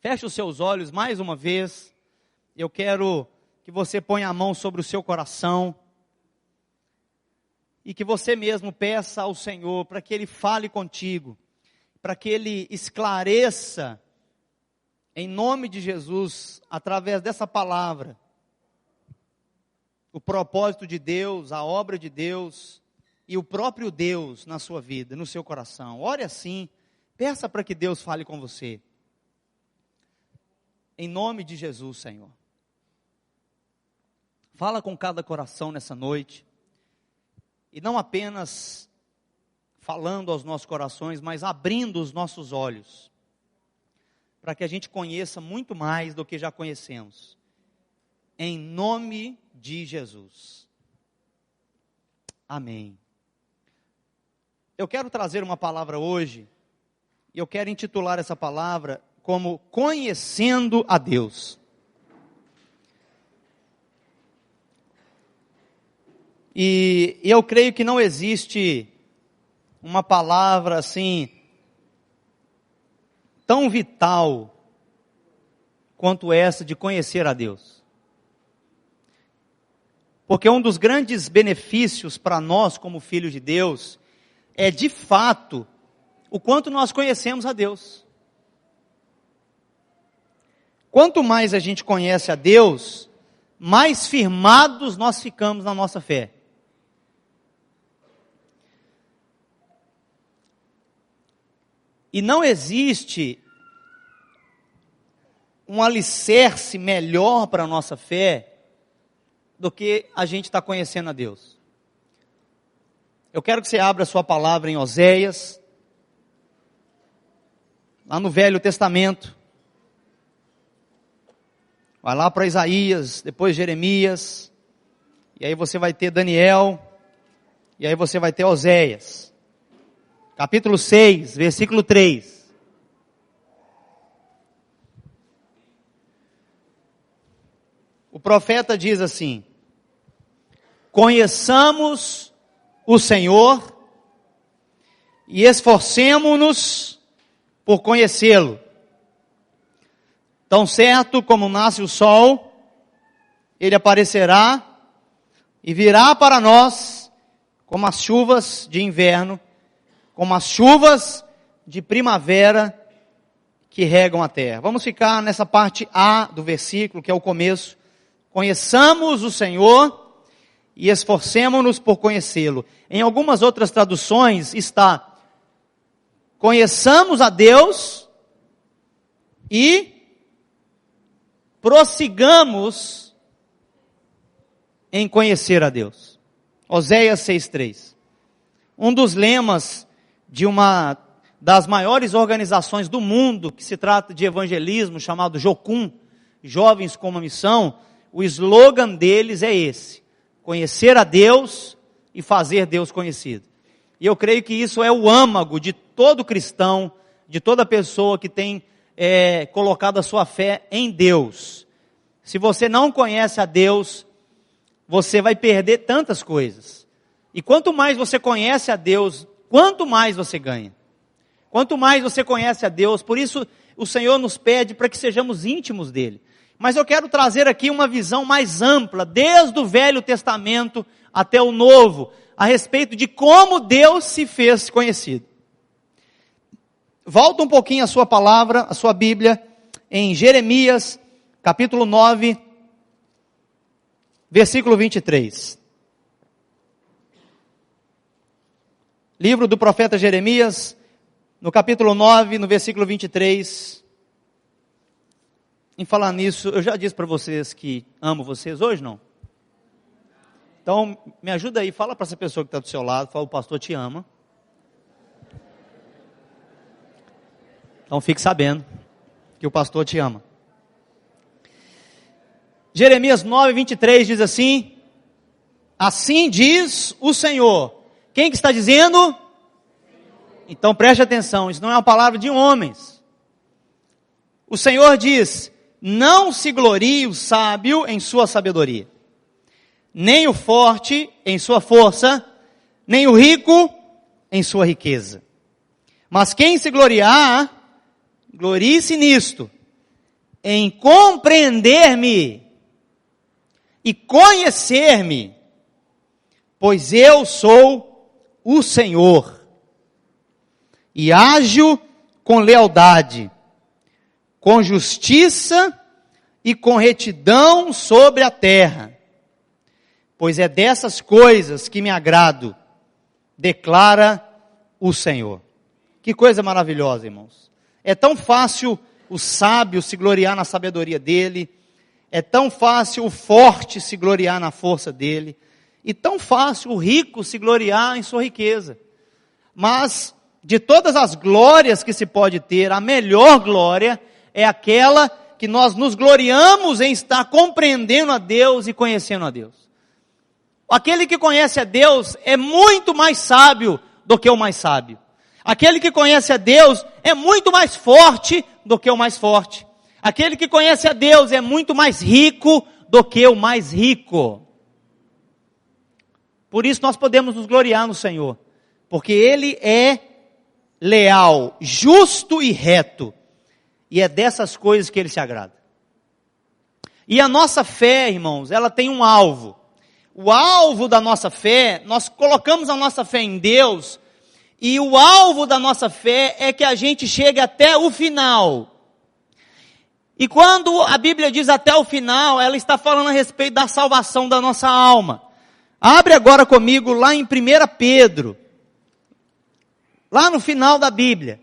Feche os seus olhos mais uma vez. Eu quero que você ponha a mão sobre o seu coração e que você mesmo peça ao Senhor para que Ele fale contigo, para que Ele esclareça, em nome de Jesus, através dessa palavra, o propósito de Deus, a obra de Deus e o próprio Deus na sua vida, no seu coração. Ore assim, peça para que Deus fale com você. Em nome de Jesus, Senhor. Fala com cada coração nessa noite. E não apenas falando aos nossos corações, mas abrindo os nossos olhos. Para que a gente conheça muito mais do que já conhecemos. Em nome de Jesus. Amém. Eu quero trazer uma palavra hoje. E eu quero intitular essa palavra como Conhecendo a Deus. E eu creio que não existe uma palavra assim tão vital quanto essa de conhecer a Deus. Porque um dos grandes benefícios para nós como filhos de Deus é de fato o quanto nós conhecemos a Deus. Quanto mais a gente conhece a Deus, mais firmados nós ficamos na nossa fé. E não existe um alicerce melhor para a nossa fé do que a gente está conhecendo a Deus. Eu quero que você abra a sua palavra em Oséias, lá no Velho Testamento. Vai lá para Isaías, depois Jeremias, e aí você vai ter Daniel, e aí você vai ter Oséias. Capítulo 6, versículo 3. O profeta diz assim: conheçamos o Senhor e esforcemo-nos por conhecê-lo. Tão certo como nasce o sol, ele aparecerá e virá para nós como as chuvas de inverno, como as chuvas de primavera que regam a terra. Vamos ficar nessa parte A do versículo, que é o começo. Conheçamos o Senhor e esforcemo-nos por conhecê-lo. Em algumas outras traduções está: conheçamos a Deus e prossigamos em conhecer a Deus. Oséias 6:3. Um dos lemas de uma das maiores organizações do mundo, que se trata de evangelismo, chamado Jocum, Jovens com uma Missão, o slogan deles é esse: conhecer a Deus e fazer Deus conhecido. E eu creio que isso é o âmago de todo cristão, de toda pessoa que tem colocado a sua fé em Deus. Se você não conhece a Deus, você vai perder tantas coisas. E quanto mais você conhece a Deus, quanto mais você ganha. Quanto mais você conhece a Deus, por isso o Senhor nos pede para que sejamos íntimos dele. Mas eu quero trazer aqui uma visão mais ampla, desde o Velho Testamento até o Novo, a respeito de como Deus se fez conhecido. Volta um pouquinho a sua palavra, a sua Bíblia, em Jeremias, capítulo 9, versículo 23. Livro do profeta Jeremias, no capítulo 9, no versículo 23. Em falar nisso, eu já disse para vocês que amo vocês hoje, não? Então, me ajuda aí, fala para essa pessoa que está do seu lado, fala: o pastor te ama. Então fique sabendo que o pastor te ama. Jeremias 9, 23 diz assim: assim diz o Senhor. Quem que está dizendo? Então preste atenção, isso não é uma palavra de homens. O Senhor diz: não se glorie o sábio em sua sabedoria, nem o forte em sua força, nem o rico em sua riqueza. Mas quem se gloriar, glorie-se nisto, em compreender-me e conhecer-me, pois eu sou o Senhor, e ajo com lealdade, com justiça e com retidão sobre a terra, pois é dessas coisas que me agrado, declara o Senhor. Que coisa maravilhosa, irmãos. É tão fácil o sábio se gloriar na sabedoria dele, é tão fácil o forte se gloriar na força dele, e tão fácil o rico se gloriar em sua riqueza. Mas, de todas as glórias que se pode ter, a melhor glória é aquela que nós nos gloriamos em estar compreendendo a Deus e conhecendo a Deus. Aquele que conhece a Deus é muito mais sábio do que o mais sábio. Aquele que conhece a Deus é muito mais forte do que o mais forte. Aquele que conhece a Deus é muito mais rico do que o mais rico. Por isso nós podemos nos gloriar no Senhor, porque Ele é leal, justo e reto, e é dessas coisas que Ele se agrada. E a nossa fé, irmãos, ela tem um alvo. O alvo da nossa fé, nós colocamos a nossa fé em Deus, e o alvo da nossa fé é que a gente chegue até o final. E quando a Bíblia diz até o final, ela está falando a respeito da salvação da nossa alma. Abre agora comigo lá em 1 Pedro, lá no final da Bíblia,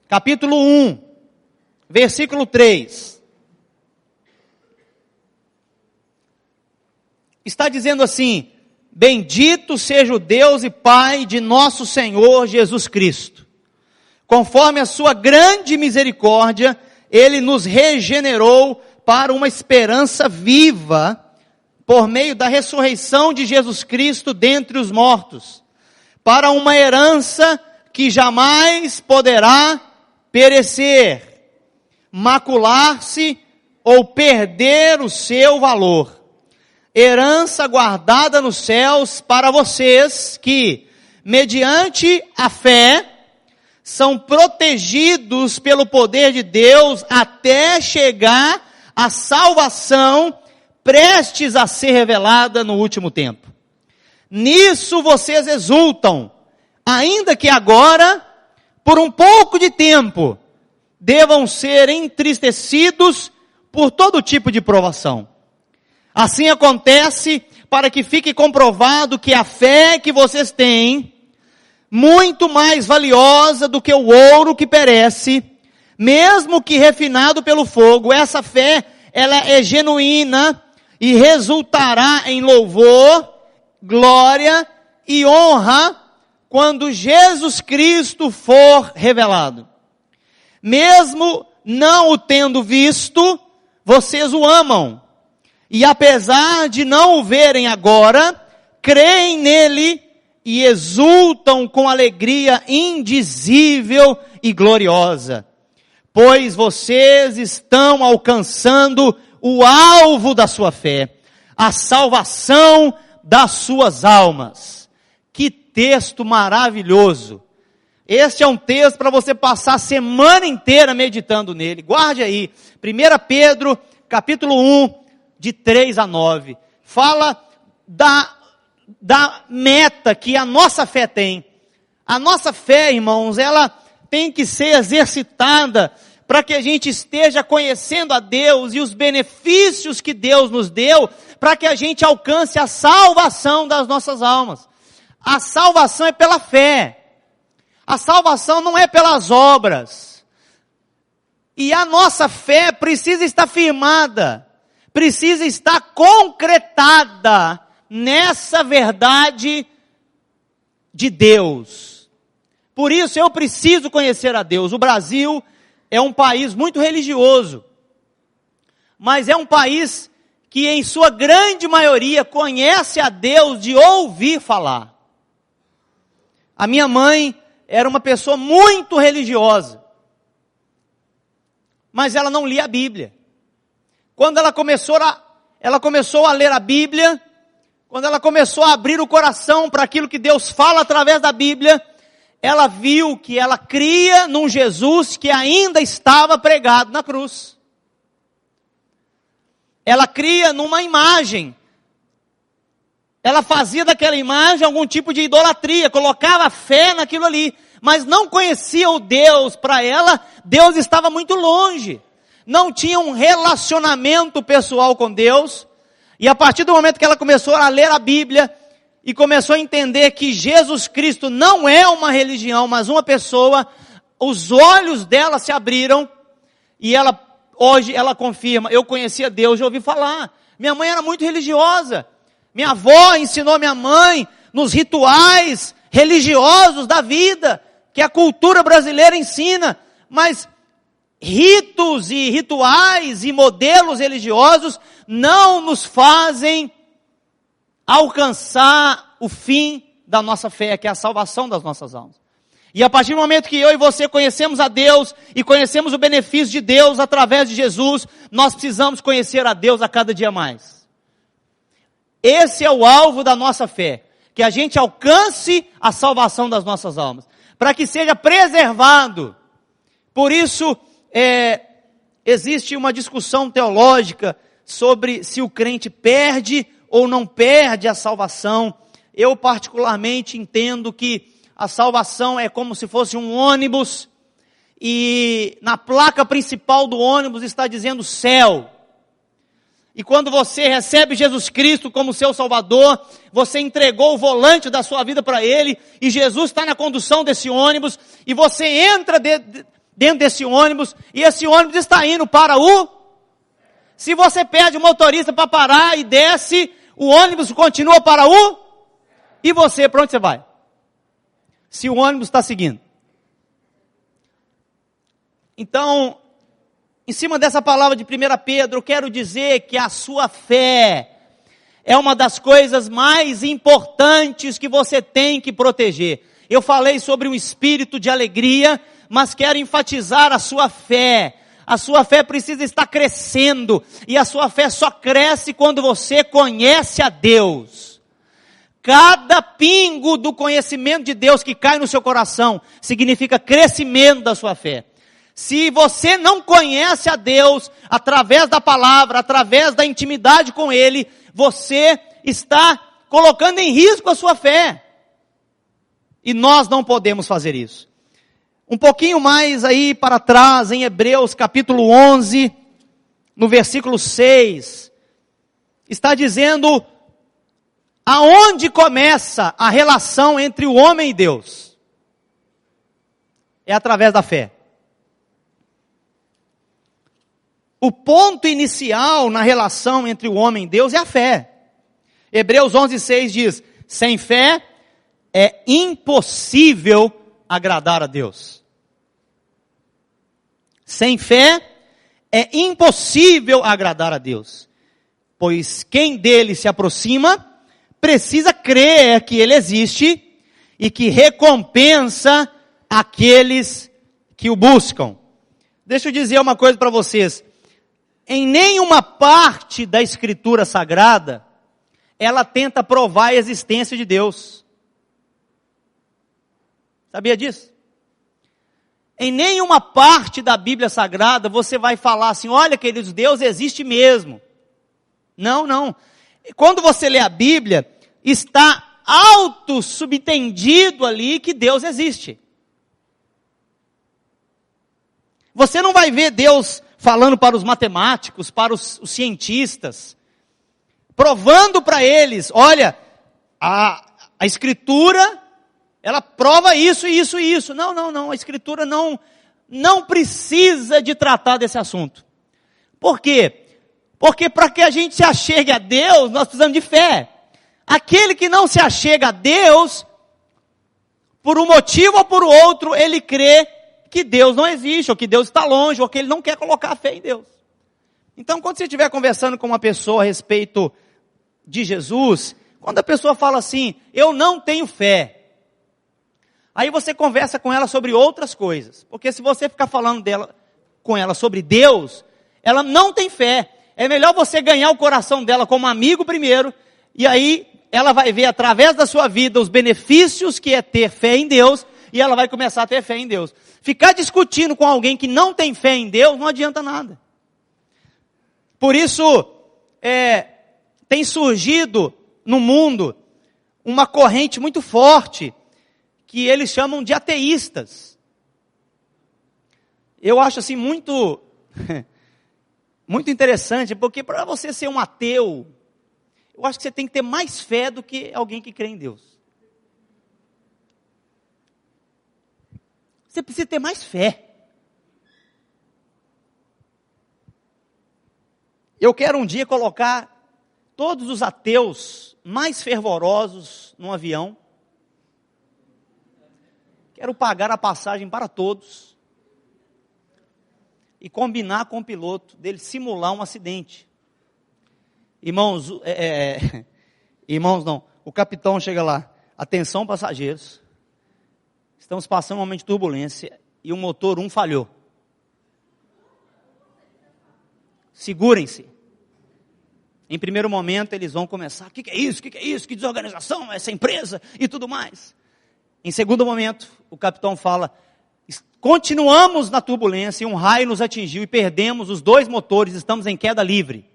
capítulo 1, versículo 3. Está dizendo assim: bendito seja o Deus e Pai de nosso Senhor Jesus Cristo. Conforme a sua grande misericórdia, Ele nos regenerou para uma esperança viva, por meio da ressurreição de Jesus Cristo dentre os mortos, para uma herança que jamais poderá perecer, macular-se ou perder o seu valor. Herança guardada nos céus para vocês que, mediante a fé, são protegidos pelo poder de Deus até chegar à salvação prestes a ser revelada no último tempo. Nisso vocês exultam, ainda que agora, por um pouco de tempo, devam ser entristecidos por todo tipo de provação. Assim acontece para que fique comprovado que a fé que vocês têm, muito mais valiosa do que o ouro que perece, mesmo que refinado pelo fogo, essa fé, ela é genuína e resultará em louvor, glória e honra quando Jesus Cristo for revelado. Mesmo não o tendo visto, vocês o amam. E apesar de não o verem agora, creem nele e exultam com alegria indizível e gloriosa. Pois vocês estão alcançando o alvo da sua fé, a salvação das suas almas. Que texto maravilhoso! Este é um texto para você passar a semana inteira meditando nele. Guarde aí, 1 Pedro, capítulo 1, de 3 a 9. Fala da meta que a nossa fé tem. A nossa fé, irmãos, ela tem que ser exercitada para que a gente esteja conhecendo a Deus e os benefícios que Deus nos deu, para que a gente alcance a salvação das nossas almas. A salvação é pela fé. A salvação não é pelas obras. E a nossa fé precisa estar firmada, precisa estar concretada nessa verdade de Deus. Por isso eu preciso conhecer a Deus. O Brasil é um país muito religioso, mas é um país que em sua grande maioria conhece a Deus de ouvir falar. A minha mãe era uma pessoa muito religiosa, mas ela não lia a Bíblia. Quando ela começou a ler a Bíblia, quando ela começou a abrir o coração para aquilo que Deus fala através da Bíblia, ela viu que ela cria num Jesus que ainda estava pregado na cruz. ela cria numa imagem. Ela fazia daquela imagem algum tipo de idolatria, colocava fé naquilo ali, mas não conhecia o Deus. Para ela, Deus estava muito longe. Não tinha um relacionamento pessoal com Deus. E a partir do momento que ela começou a ler a Bíblia e começou a entender que Jesus Cristo não é uma religião, mas uma pessoa, os olhos dela se abriram e hoje ela confirma: eu conhecia Deus, já ouvi falar. Minha mãe era muito religiosa. Minha avó ensinou minha mãe nos rituais religiosos da vida, que a cultura brasileira ensina, mas ritos e rituais e modelos religiosos não nos fazem alcançar o fim da nossa fé, que é a salvação das nossas almas. E a partir do momento que eu e você conhecemos a Deus e conhecemos o benefício de Deus através de Jesus, nós precisamos conhecer a Deus a cada dia mais. Esse é o alvo da nossa fé, que a gente alcance a salvação das nossas almas, para que seja preservado. Por isso, existe uma discussão teológica sobre se o crente perde ou não perde a salvação. Eu particularmente entendo que a salvação é como se fosse um ônibus, e na placa principal do ônibus está dizendo céu. E quando você recebe Jesus Cristo como seu Salvador, você entregou o volante da sua vida para Ele, e Jesus está na condução desse ônibus, e você entra dentro desse ônibus, e esse ônibus está indo para o... Se você pede o motorista para parar e desce, o ônibus continua para o... E você, para onde você vai? Se o ônibus está seguindo. Então, em cima dessa palavra de 1 Pedro, eu quero dizer que a sua fé é uma das coisas mais importantes que você tem que proteger. Eu falei sobre um espírito de alegria, mas quero enfatizar a sua fé. A sua fé precisa estar crescendo, e a sua fé só cresce quando você conhece a Deus. Cada pingo do conhecimento de Deus que cai no seu coração significa crescimento da sua fé. Se você não conhece a Deus através da palavra, através da intimidade com Ele, você está colocando em risco a sua fé. E nós não podemos fazer isso. Um pouquinho mais aí para trás, em Hebreus capítulo 11, no versículo 6, está dizendo aonde começa a relação entre o homem e Deus. É através da fé. O ponto inicial na relação entre o homem e Deus é a fé. Hebreus 11:6 diz: sem fé é impossível agradar a Deus. Sem fé é impossível agradar a Deus. Pois quem dele se aproxima precisa crer que ele existe e que recompensa aqueles que o buscam. Deixa eu dizer uma coisa para vocês. Em nenhuma parte da Escritura Sagrada, ela tenta provar a existência de Deus. Sabia disso? Em nenhuma parte da Bíblia Sagrada você vai falar assim: olha, queridos, Deus existe mesmo. Não, não. Quando você lê a Bíblia, está subtendido ali que Deus existe. Você não vai ver Deus falando para os matemáticos, para os cientistas, provando para eles: olha, a Escritura, ela prova isso, isso e isso. Não, não, não, a Escritura não precisa de tratar desse assunto. Por quê? Porque para que a gente se achegue a Deus, nós precisamos de fé. Aquele que não se achega a Deus, por um motivo ou por outro, ele crê que Deus não existe, ou que Deus está longe, ou que ele não quer colocar a fé em Deus. Então, quando você estiver conversando com uma pessoa a respeito de Jesus, quando a pessoa fala assim: eu não tenho fé, aí você conversa com ela sobre outras coisas, porque se você ficar falando com ela sobre Deus, ela não tem fé. É melhor você ganhar o coração dela como amigo primeiro, e aí ela vai ver através da sua vida os benefícios que é ter fé em Deus, e ela vai começar a ter fé em Deus. Ficar discutindo com alguém que não tem fé em Deus não adianta nada. Por isso, tem surgido no mundo uma corrente muito forte, que eles chamam de ateístas. Eu acho assim muito interessante, porque para você ser um ateu, eu acho que você tem que ter mais fé do que alguém que crê em Deus. Você precisa ter mais fé. Eu quero um dia colocar todos os ateus mais fervorosos num avião. Quero pagar a passagem para todos. E combinar com o piloto dele simular um acidente. Irmãos, irmãos não, o capitão chega lá, atenção passageiros, estamos passando um momento de turbulência e o motor 1 falhou. Segurem-se. Em primeiro momento eles vão começar, o que é isso, que desorganização, essa empresa e tudo mais. Em segundo momento, o capitão fala, continuamos na turbulência e um raio nos atingiu e perdemos os 2 motores, estamos em queda livre.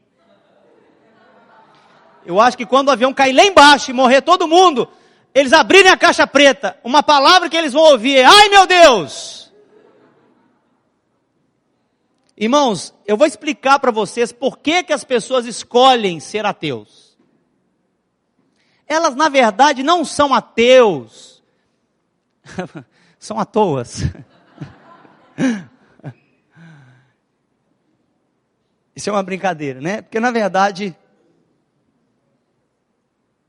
Eu acho que quando o avião cair lá embaixo e morrer todo mundo, eles abrirem a caixa preta, uma palavra que eles vão ouvir é, ai meu Deus! Irmãos, eu vou explicar para vocês por que as pessoas escolhem ser ateus. Elas na verdade não são ateus, são à toa. Isso é uma brincadeira, né? Porque na verdade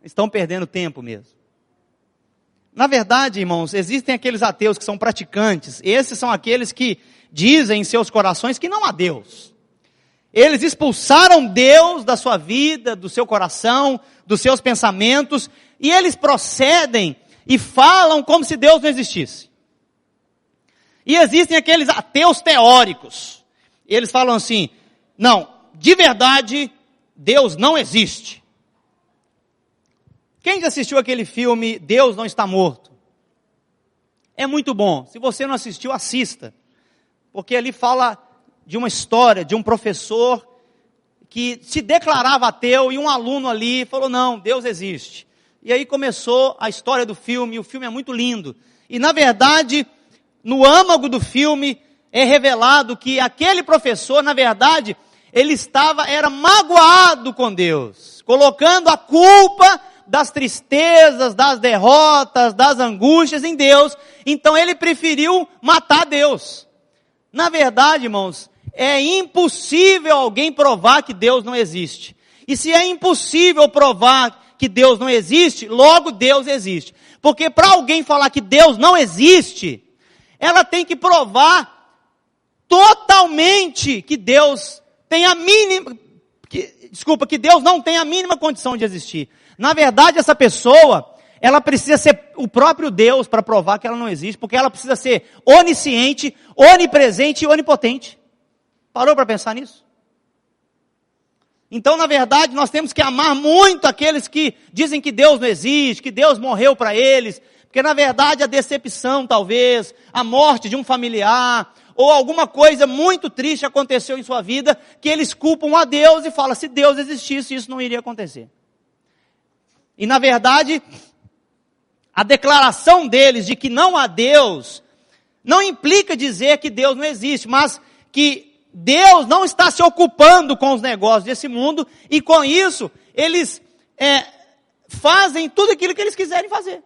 estão perdendo tempo mesmo. Na verdade, irmãos, existem aqueles ateus que são praticantes. Esses são aqueles que dizem em seus corações que não há Deus. Eles expulsaram Deus da sua vida, do seu coração, dos seus pensamentos, e eles procedem e falam como se Deus não existisse. E existem aqueles ateus teóricos. Eles falam assim, não, de verdade, Deus não existe. Quem já assistiu aquele filme Deus Não Está Morto? É muito bom. Se você não assistiu, assista. Porque ali fala de uma história de um professor que se declarava ateu e um aluno ali falou, não, Deus existe. E aí começou a história do filme, e o filme é muito lindo. E na verdade, no âmago do filme, é revelado que aquele professor, na verdade, ele era magoado com Deus, colocando a culpa das tristezas, das derrotas, das angústias em Deus. Então ele preferiu matar Deus. Na verdade, irmãos, é impossível alguém provar que Deus não existe. E se é impossível provar que Deus não existe, logo Deus existe. Porque para alguém falar que Deus não existe, ela tem que provar totalmente que Deus tem a mínima, que Deus não tem a mínima condição de existir. Na verdade, essa pessoa, ela precisa ser o próprio Deus para provar que ela não existe, porque ela precisa ser onisciente, onipresente e onipotente. Parou para pensar nisso? Então, na verdade, nós temos que amar muito aqueles que dizem que Deus não existe, que Deus morreu para eles, porque na verdade a decepção talvez, a morte de um familiar, ou alguma coisa muito triste aconteceu em sua vida, que eles culpam a Deus e falam, se Deus existisse, isso não iria acontecer. E na verdade, a declaração deles de que não há Deus, não implica dizer que Deus não existe, mas que Deus não está se ocupando com os negócios desse mundo, e com isso, eles fazem tudo aquilo que eles quiserem fazer.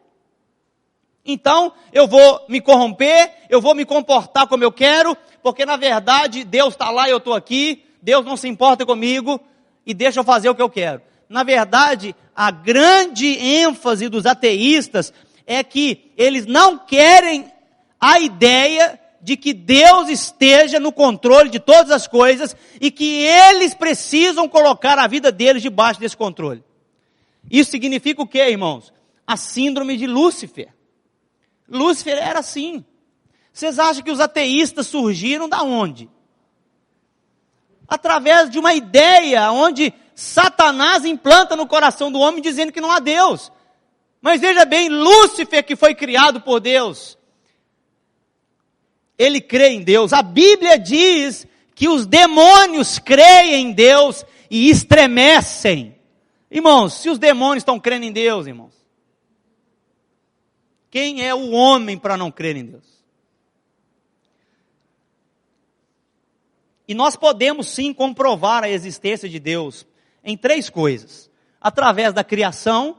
Então, eu vou me corromper, eu vou me comportar como eu quero, porque na verdade, Deus está lá e eu estou aqui, Deus não se importa comigo, e deixa eu fazer o que eu quero. Na verdade, a grande ênfase dos ateístas é que eles não querem a ideia de que Deus esteja no controle de todas as coisas e que eles precisam colocar a vida deles debaixo desse controle. Isso significa o quê, irmãos? A síndrome de Lúcifer. Lúcifer era assim. Vocês acham que os ateístas surgiram da onde? Através de uma ideia onde Satanás implanta no coração do homem dizendo que não há Deus. Mas veja bem, Lúcifer, que foi criado por Deus, ele crê em Deus. A Bíblia diz que os demônios creem em Deus e estremecem. Irmãos, se os demônios estão crendo em Deus, irmãos, quem é o homem para não crer em Deus? E nós podemos sim comprovar a existência de Deus em 3 coisas: através da criação,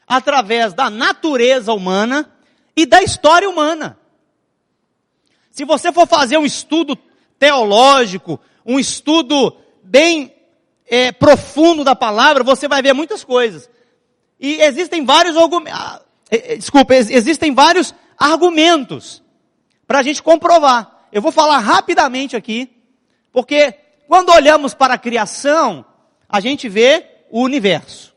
através da natureza humana e da história humana. Se você for fazer um estudo teológico, um estudo bem profundo da palavra, você vai ver muitas coisas. E existem vários argumentos para a gente comprovar. Eu vou falar rapidamente aqui, porque quando olhamos para a criação, a gente vê o universo.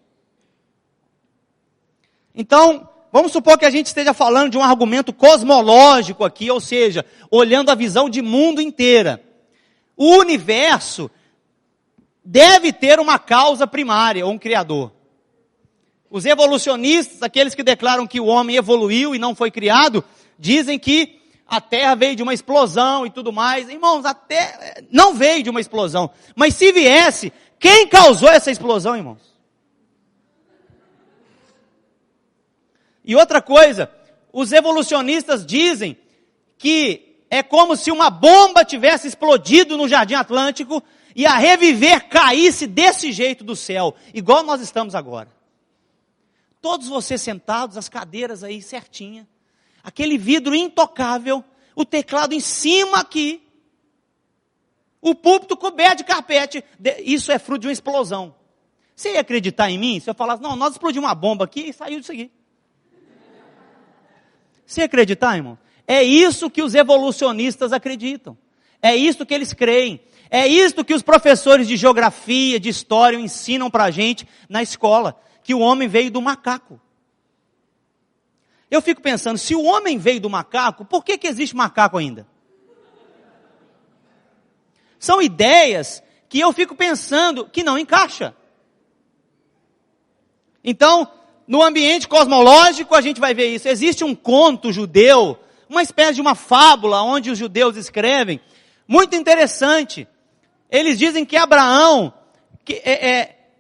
Então, vamos supor que a gente esteja falando de um argumento cosmológico aqui, ou seja, olhando a visão de mundo inteira. O universo deve ter uma causa primária, ou um criador. Os evolucionistas, aqueles que declaram que o homem evoluiu e não foi criado, dizem que a Terra veio de uma explosão e tudo mais. Irmãos, a Terra não veio de uma explosão. Mas se viesse, quem causou essa explosão, irmãos? E outra coisa, os evolucionistas dizem que é como se uma bomba tivesse explodido no Jardim Atlântico e a reviver caísse desse jeito do céu, igual nós estamos agora. Todos vocês sentados, as cadeiras aí certinha, aquele vidro intocável, o teclado em cima aqui, o púlpito coberto de carpete, isso é fruto de uma explosão. Você ia acreditar em mim se eu falasse, não, nós explodimos uma bomba aqui e saiu disso aqui? Você ia acreditar, irmão? É isso que os evolucionistas acreditam. É isso que eles creem. É isso que os professores de geografia, de história ensinam para a gente na escola. Que o homem veio do macaco. Eu fico pensando, se o homem veio do macaco, por que existe macaco ainda? São ideias que eu fico pensando que não encaixa. Então, no ambiente cosmológico a gente vai ver isso. Existe um conto judeu, uma espécie de uma fábula onde os judeus escrevem, muito interessante. Eles dizem que Abraão,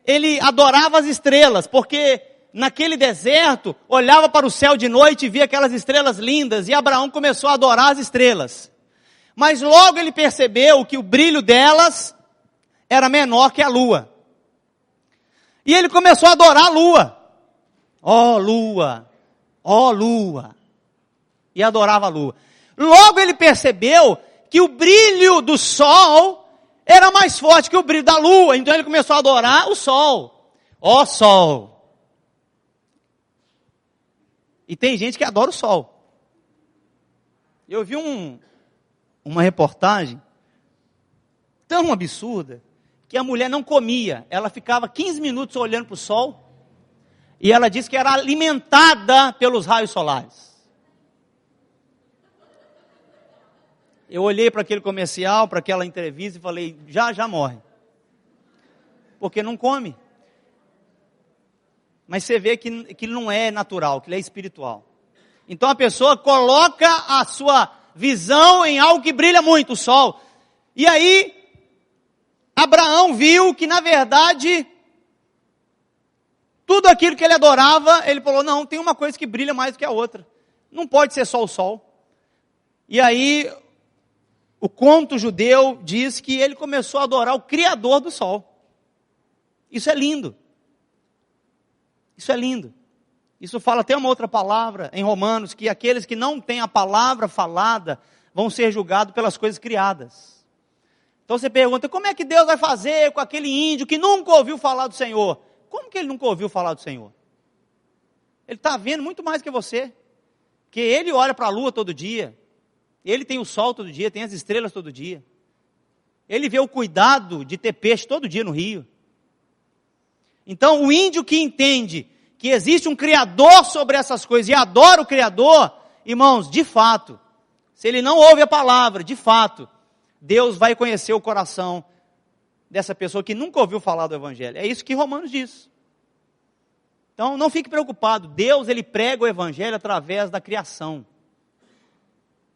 ele adorava as estrelas, porque naquele deserto, olhava para o céu de noite e via aquelas estrelas lindas, e Abraão começou a adorar as estrelas. Mas logo ele percebeu que o brilho delas era menor que a lua. E ele começou a adorar a lua. Ó lua, ó lua. E adorava a lua. Logo ele percebeu que o brilho do sol era mais forte que o brilho da lua. Então ele começou a adorar o sol. Ó sol. E tem gente que adora o sol. Eu vi uma reportagem tão absurda que a mulher não comia. Ela ficava 15 minutos olhando para o sol. E ela disse que era alimentada pelos raios solares. Eu olhei para aquele comercial, para aquela entrevista e falei, já morre. Porque não come. Mas você vê que não é natural, que ele é espiritual. Então a pessoa coloca a sua visão em algo que brilha muito, o sol. E aí, Abraão viu que na verdade, tudo aquilo que ele adorava, ele falou, não, tem uma coisa que brilha mais do que a outra. Não pode ser só o sol. E aí, o conto judeu diz que ele começou a adorar o Criador do sol. Isso é lindo. Isso é lindo. Isso fala até uma outra palavra em Romanos, que aqueles que não têm a palavra falada vão ser julgados pelas coisas criadas. Então você pergunta, como é que Deus vai fazer com aquele índio que nunca ouviu falar do Senhor? Como que ele nunca ouviu falar do Senhor? Ele está vendo muito mais que você. Porque ele olha para a lua todo dia. Ele tem o sol todo dia, tem as estrelas todo dia. Ele vê o cuidado de ter peixe todo dia no rio. Então, o índio que entende que existe um Criador sobre essas coisas e adora o Criador, irmãos, de fato, se ele não ouve a palavra, de fato, Deus vai conhecer o coração dessa pessoa que nunca ouviu falar do Evangelho. É isso que Romanos diz. Então, não fique preocupado. Deus, ele prega o Evangelho através da criação.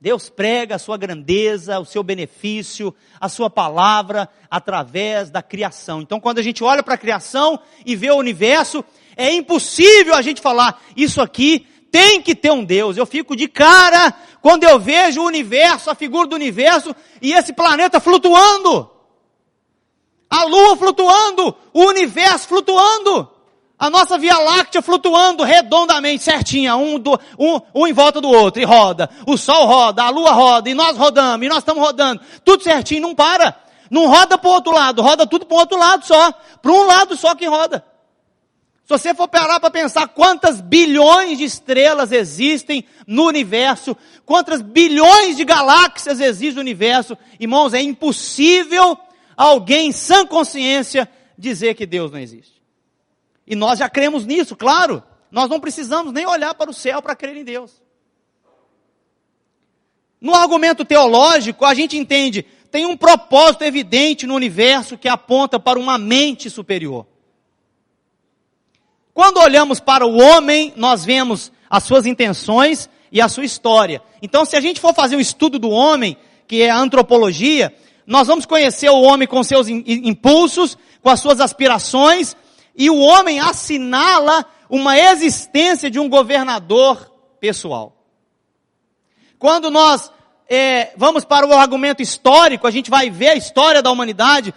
Deus prega a sua grandeza, o seu benefício, a sua palavra, através da criação. Então, quando a gente olha para a criação e vê o universo, é impossível a gente falar, isso aqui tem que ter um Deus. Eu fico de cara quando eu vejo o universo, a figura do universo, e esse planeta flutuando. A Lua flutuando, o universo flutuando. A nossa Via Láctea flutuando redondamente, certinha, um em volta do outro, e roda. O Sol roda, a Lua roda, e nós rodamos, e nós estamos rodando. Tudo certinho, não para. Não roda para o outro lado, roda tudo para o outro lado só. Para um lado só que roda. Se você for parar para pensar quantas bilhões de estrelas existem no universo, quantas bilhões de galáxias existem no universo, irmãos, é impossível alguém em sã consciência dizer que Deus não existe. E nós já cremos nisso, claro. Nós não precisamos nem olhar para o céu para crer em Deus. No argumento teológico, a gente entende, tem um propósito evidente no universo que aponta para uma mente superior. Quando olhamos para o homem, nós vemos as suas intenções e a sua história. Então, se a gente for fazer um estudo do homem, que é a antropologia, nós vamos conhecer o homem com seus impulsos, com as suas aspirações, e o homem assinala uma existência de um governador pessoal. Quando nós vamos para o argumento histórico, a gente vai ver a história da humanidade.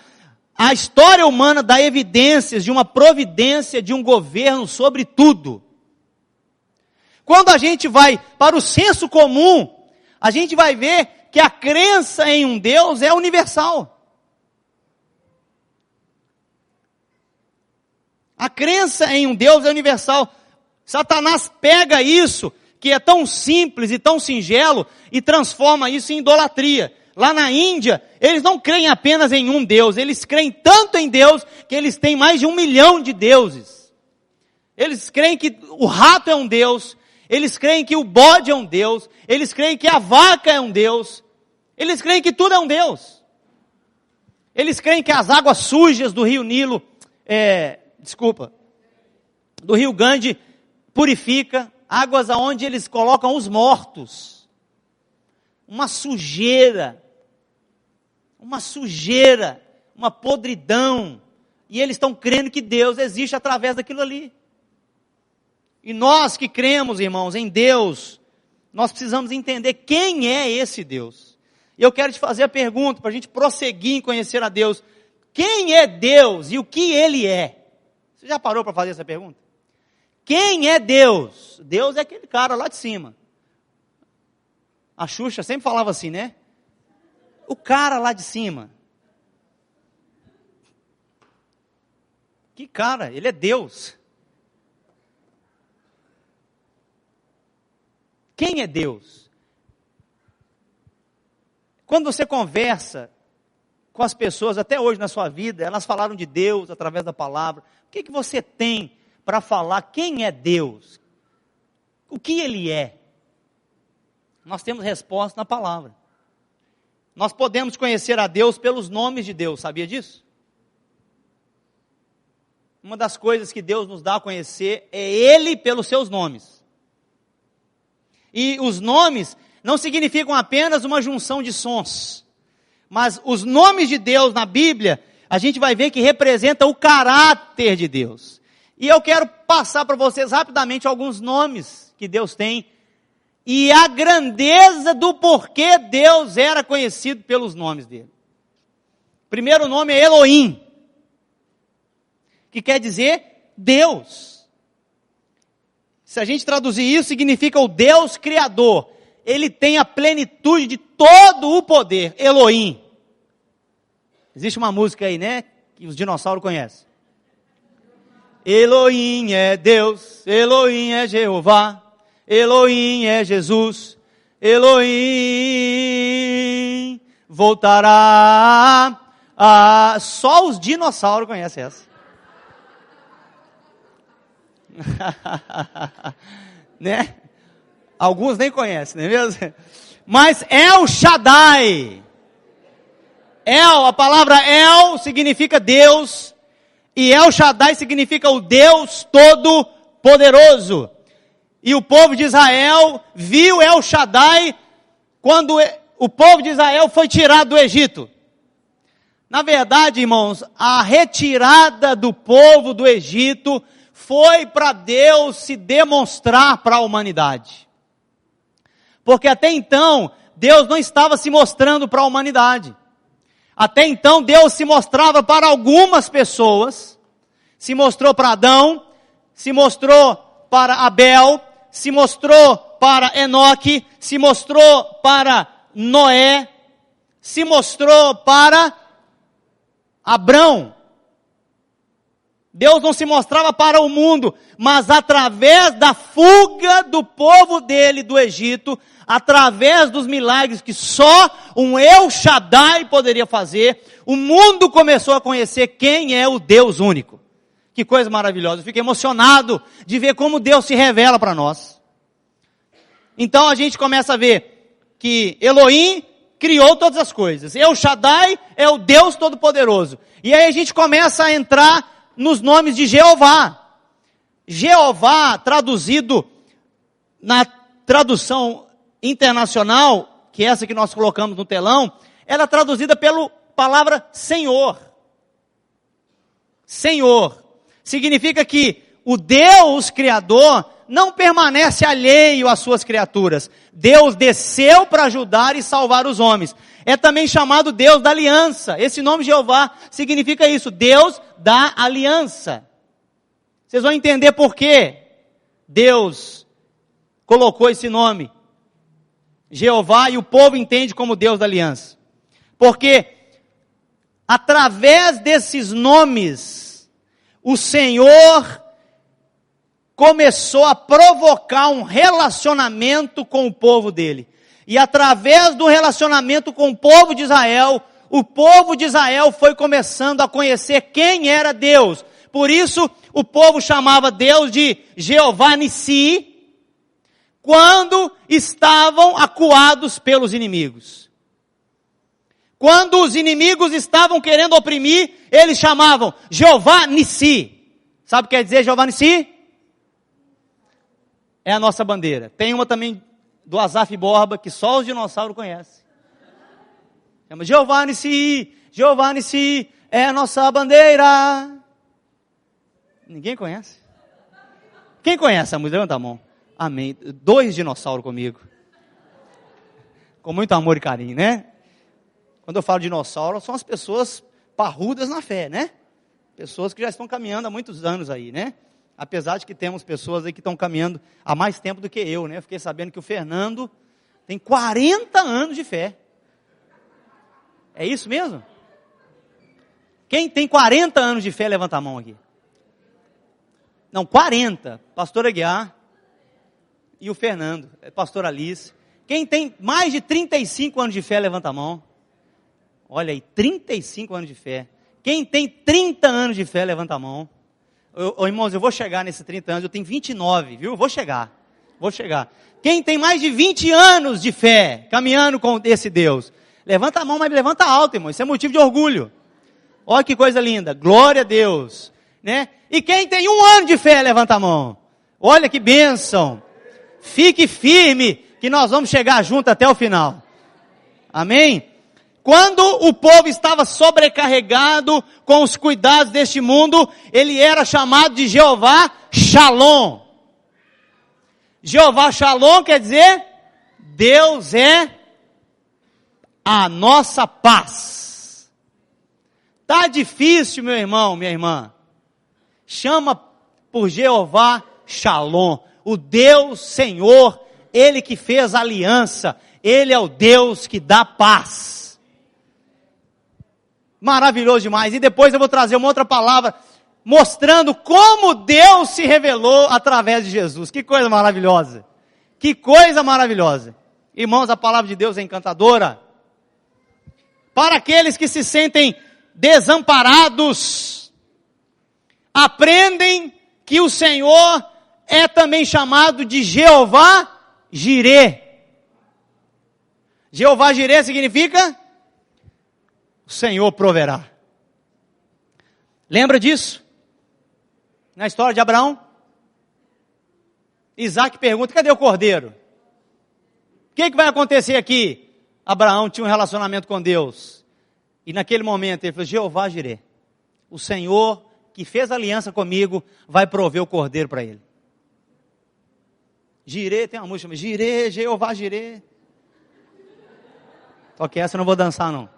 A história humana dá evidências de uma providência de um governo sobre tudo. Quando a gente vai para o senso comum, a gente vai ver que a crença em um Deus é universal. A crença em um Deus é universal. Satanás pega isso, que é tão simples e tão singelo, e transforma isso em idolatria. Lá na Índia, eles não creem apenas em um Deus, eles creem tanto em Deus, que eles têm mais de 1 milhão de deuses. Eles creem que o rato é um Deus, eles creem que o bode é um Deus, eles creem que a vaca é um Deus, eles creem que tudo é um Deus. Eles creem que as águas sujas do rio Nilo, do rio Gange, purifica, águas aonde eles colocam os mortos. Uma sujeira, uma podridão, e eles estão crendo que Deus existe através daquilo ali. E nós que cremos, irmãos, em Deus, nós precisamos entender quem é esse Deus. E eu quero te fazer a pergunta, para a gente prosseguir em conhecer a Deus. Quem é Deus e o que Ele é? Você já parou para fazer essa pergunta? Quem é Deus? Deus é aquele cara lá de cima. A Xuxa sempre falava assim, né? O cara lá de cima. Que cara? Ele é Deus. Quem é Deus? Quando você conversa com as pessoas, até hoje na sua vida, elas falaram de Deus através da palavra. O que você tem para falar quem é Deus? O que Ele é? Nós temos resposta na palavra. Nós podemos conhecer a Deus pelos nomes de Deus, sabia disso? Uma das coisas que Deus nos dá a conhecer é Ele pelos seus nomes. E os nomes não significam apenas uma junção de sons, mas os nomes de Deus na Bíblia, a gente vai ver que representa o caráter de Deus. E eu quero passar para vocês rapidamente alguns nomes que Deus tem, e a grandeza do porquê Deus era conhecido pelos nomes dele. O primeiro nome é Elohim, que quer dizer Deus. Se a gente traduzir isso, significa o Deus Criador. Ele tem a plenitude de todo o poder, Elohim. Existe uma música aí, né, que os dinossauros conhecem. Elohim é Deus, Elohim é Jeová, Elohim é Jesus, Elohim voltará. Só os dinossauros conhecem essa. Né? Alguns nem conhecem, não é mesmo? Mas El Shaddai. A palavra El significa Deus, e El Shaddai significa o Deus Todo-Poderoso. E o povo de Israel viu El Shaddai quando o povo de Israel foi tirado do Egito. Na verdade, irmãos, a retirada do povo do Egito foi para Deus se demonstrar para a humanidade. Porque até então, Deus não estava se mostrando para a humanidade. Até então, Deus se mostrava para algumas pessoas. Se mostrou para Adão, se mostrou para Abel, se mostrou para Enoque, se mostrou para Noé, se mostrou para Abrão. Deus não se mostrava para o mundo, mas através da fuga do povo dele do Egito, através dos milagres que só um El Shaddai poderia fazer, o mundo começou a conhecer quem é o Deus único. Que coisa maravilhosa, eu fiquei emocionado de ver como Deus se revela para nós. Então a gente começa a ver que Elohim criou todas as coisas. El Shaddai é o Deus Todo-Poderoso. E aí a gente começa a entrar nos nomes de Jeová. Jeová, traduzido na tradução internacional, que é essa que nós colocamos no telão, ela é traduzida pela palavra Senhor. Senhor. Significa que o Deus Criador não permanece alheio às suas criaturas. Deus desceu para ajudar e salvar os homens. É também chamado Deus da aliança. Esse nome Jeová significa isso, Deus da aliança. Vocês vão entender por que Deus colocou esse nome, Jeová, e o povo entende como Deus da aliança. Porque através desses nomes, o Senhor começou a provocar um relacionamento com o povo dele. E através do relacionamento com o povo de Israel, o povo de Israel foi começando a conhecer quem era Deus. Por isso, o povo chamava Deus de Jeová Nissi, quando estavam acuados pelos inimigos. Quando os inimigos estavam querendo oprimir, eles chamavam Jeová Nissi. Sabe o que quer dizer Jeová Nissi? É a nossa bandeira. Tem uma também do Asaf Borba, que só os dinossauros conhecem. Chama Jeová Nissi, é a nossa bandeira. Ninguém conhece? Quem conhece a música? Levanta a mão. Amém. 2 dinossauros comigo. Com muito amor e carinho, né? Quando eu falo dinossauro, são as pessoas parrudas na fé, né? Pessoas que já estão caminhando há muitos anos aí, né? Apesar de que temos pessoas aí que estão caminhando há mais tempo do que eu, né? Eu fiquei sabendo que o Fernando tem 40 anos de fé. É isso mesmo? Quem tem 40 anos de fé, levanta a mão aqui. Não, 40. Pastor Aguiar e o Fernando, pastor Alice. Quem tem mais de 35 anos de fé, levanta a mão. Olha aí, 35 anos de fé. Quem tem 30 anos de fé, levanta a mão. Irmãos, eu vou chegar nesses 30 anos, eu tenho 29, viu? Vou chegar. Quem tem mais de 20 anos de fé, caminhando com esse Deus, levanta a mão, mas levanta alto, irmão, isso é motivo de orgulho. Olha que coisa linda, glória a Deus, né? E quem tem 1 ano de fé, levanta a mão. Olha que bênção. Fique firme, que nós vamos chegar junto até o final. Amém? Quando o povo estava sobrecarregado com os cuidados deste mundo, ele era chamado de Jeová Shalom. Jeová Shalom quer dizer, Deus é a nossa paz. Tá difícil, meu irmão, minha irmã. Chama por Jeová Shalom, o Deus Senhor, Ele que fez a aliança, Ele é o Deus que dá paz. Maravilhoso demais. E depois eu vou trazer uma outra palavra mostrando como Deus se revelou através de Jesus. Que coisa maravilhosa. Que coisa maravilhosa. Irmãos, a palavra de Deus é encantadora. Para aqueles que se sentem desamparados, aprendem que o Senhor é também chamado de Jeová Jireh. Jeová Jireh significa o Senhor proverá. Lembra disso? Na história de Abraão? Isaac pergunta, cadê o cordeiro? O que vai acontecer aqui? Abraão tinha um relacionamento com Deus. E naquele momento ele falou, Jeová Jireh, o Senhor que fez aliança comigo, vai prover o cordeiro para ele. Jireh, tem uma música, Jireh, Jeová Jireh. Só que essa eu não vou dançar não.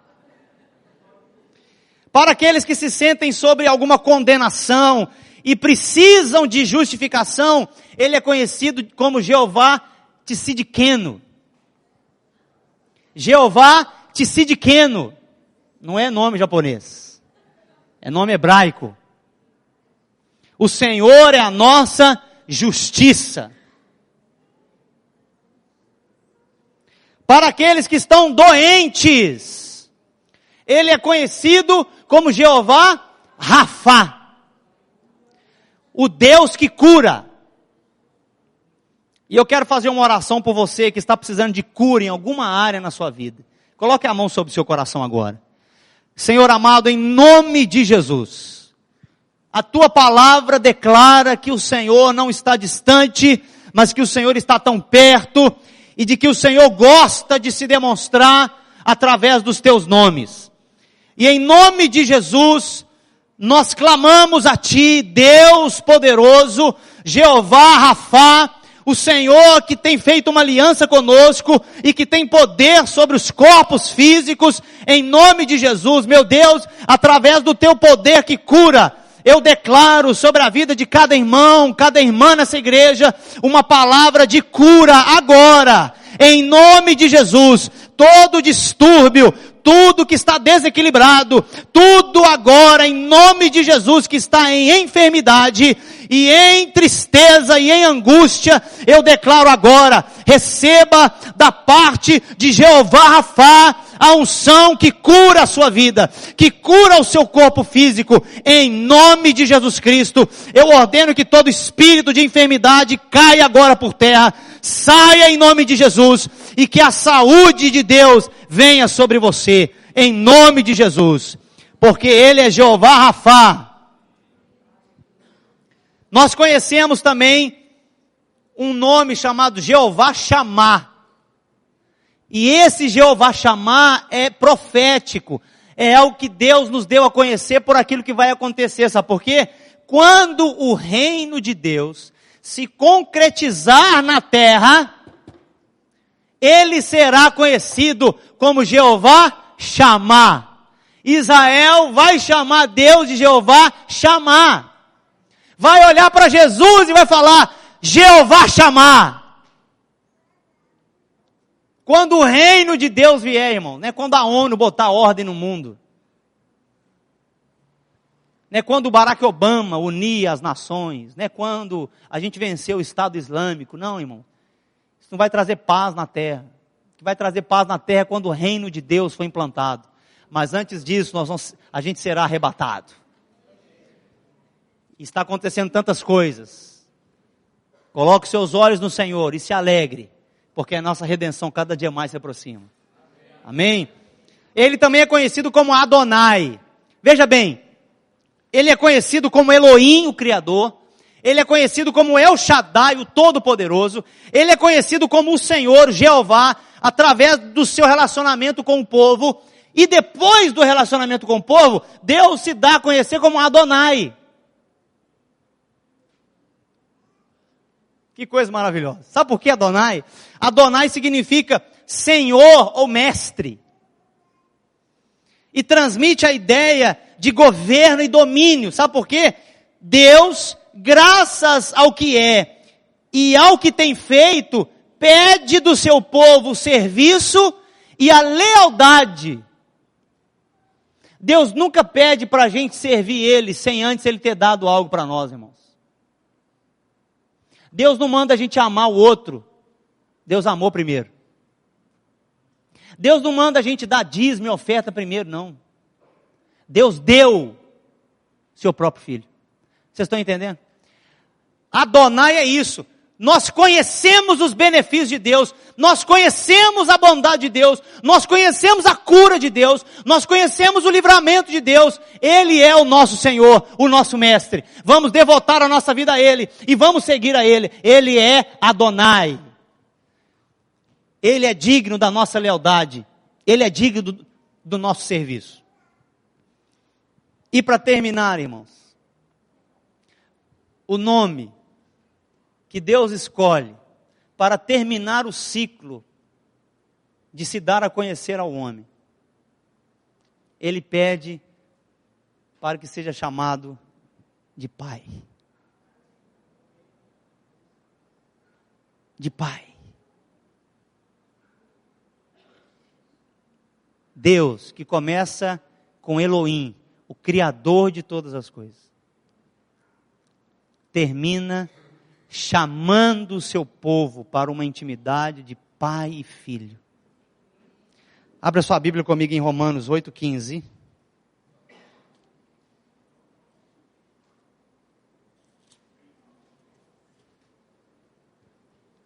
Para aqueles que se sentem sobre alguma condenação e precisam de justificação, ele é conhecido como Jeová Tsidkenu. Jeová Tsidkenu. Não é nome japonês. É nome hebraico. O Senhor é a nossa justiça. Para aqueles que estão doentes, ele é conhecido como Jeová Rafá, o Deus que cura. E eu quero fazer uma oração por você que está precisando de cura em alguma área na sua vida. Coloque a mão sobre o seu coração agora. Senhor amado, em nome de Jesus, a tua palavra declara que o Senhor não está distante, mas que o Senhor está tão perto, e de que o Senhor gosta de se demonstrar através dos teus nomes. E em nome de Jesus, nós clamamos a Ti, Deus poderoso, Jeová Rafá, o Senhor que tem feito uma aliança conosco e que tem poder sobre os corpos físicos, em nome de Jesus, meu Deus, através do Teu poder que cura, eu declaro sobre a vida de cada irmão, cada irmã nessa igreja, uma palavra de cura agora, em nome de Jesus. Todo distúrbio, tudo que está desequilibrado, tudo agora, em nome de Jesus, que está em enfermidade, e em tristeza, e em angústia, eu declaro agora, receba da parte de Jeová Rafá, a unção que cura a sua vida, que cura o seu corpo físico, em nome de Jesus Cristo. Eu ordeno que todo espírito de enfermidade caia agora por terra, saia em nome de Jesus, e que a saúde de Deus venha sobre você, em nome de Jesus, porque Ele é Jeová Rafá. Nós conhecemos também um nome chamado Jeová Chamá. E esse Jeová Chamá é profético, é algo que Deus nos deu a conhecer por aquilo que vai acontecer, sabe por quê? Quando o reino de Deus se concretizar na terra, ele será conhecido como Jeová Chamá. Israel vai chamar Deus de Jeová Chamá. Vai olhar para Jesus e vai falar, Jeová Chamá. Quando o reino de Deus vier, irmão, não é quando a ONU botar ordem no mundo. Não é quando o Barack Obama unir as nações. Não é quando a gente venceu o Estado Islâmico. Não, irmão. Isso não vai trazer paz na terra. O que vai trazer paz na terra é quando o reino de Deus for implantado. Mas antes disso, a gente será arrebatado. Está acontecendo tantas coisas. Coloque seus olhos no Senhor e se alegre, porque a nossa redenção cada dia mais se aproxima. Amém? Ele também é conhecido como Adonai. Veja bem, ele é conhecido como Elohim, o Criador. Ele é conhecido como El Shaddai, o Todo-Poderoso. Ele é conhecido como o Senhor, Jeová, através do seu relacionamento com o povo. E depois do relacionamento com o povo, Deus se dá a conhecer como Adonai. Que coisa maravilhosa. Sabe por que Adonai? Adonai significa Senhor ou Mestre. E transmite a ideia de governo e domínio. Sabe por quê? Deus, graças ao que é e ao que tem feito, pede do seu povo o serviço e a lealdade. Deus nunca pede para a gente servir Ele sem antes Ele ter dado algo para nós, irmãos. Deus não manda a gente amar o outro. Deus amou primeiro. Deus não manda a gente dar dízimo e oferta primeiro, não. Deus deu seu próprio filho. Vocês estão entendendo? Adonai é isso. Nós conhecemos os benefícios de Deus, nós conhecemos a bondade de Deus, nós conhecemos a cura de Deus, nós conhecemos o livramento de Deus. Ele é o nosso Senhor, o nosso Mestre. Vamos devotar a nossa vida a Ele e vamos seguir a Ele. Ele é Adonai. Ele é digno da nossa lealdade. Ele é digno do nosso serviço. E para terminar, irmãos, o nome que Deus escolhe para terminar o ciclo de se dar a conhecer ao homem, Ele pede para que seja chamado de Pai. De Pai. Deus, que começa com Elohim, o Criador de todas as coisas, termina chamando o seu povo para uma intimidade de pai e filho. Abra sua Bíblia comigo em Romanos 8,15.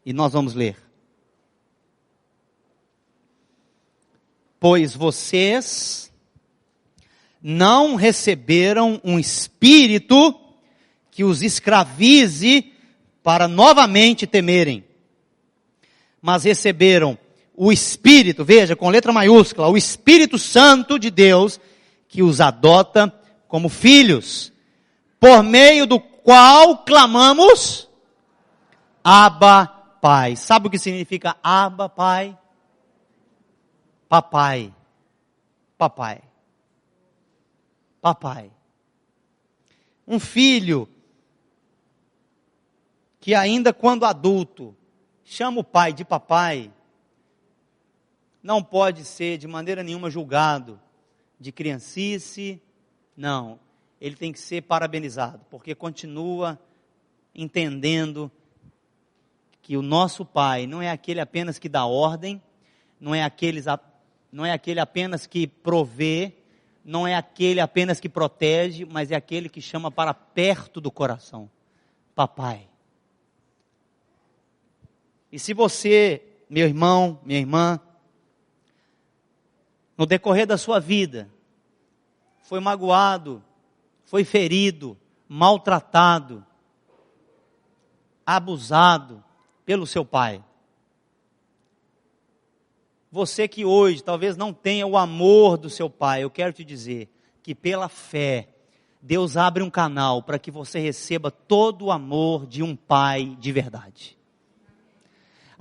E nós vamos ler. Pois vocês não receberam um espírito que os escravize para novamente temerem, mas receberam o Espírito, veja, com letra maiúscula, o Espírito Santo de Deus, que os adota como filhos, por meio do qual clamamos, Abba, Pai. Sabe o que significa Abba, Pai? Papai. Papai. Papai. Um filho que ainda quando adulto chama o pai de papai, não pode ser de maneira nenhuma julgado de criancice, não. Ele tem que ser parabenizado, porque continua entendendo que o nosso pai não é aquele apenas que dá ordem, não é aquele apenas que provê, não é aquele apenas que protege, mas é aquele que chama para perto do coração. Papai. E se você, meu irmão, minha irmã, no decorrer da sua vida, foi magoado, foi ferido, maltratado, abusado pelo seu pai. Você que hoje talvez não tenha o amor do seu pai, eu quero te dizer que pela fé, Deus abre um canal para que você receba todo o amor de um pai de verdade.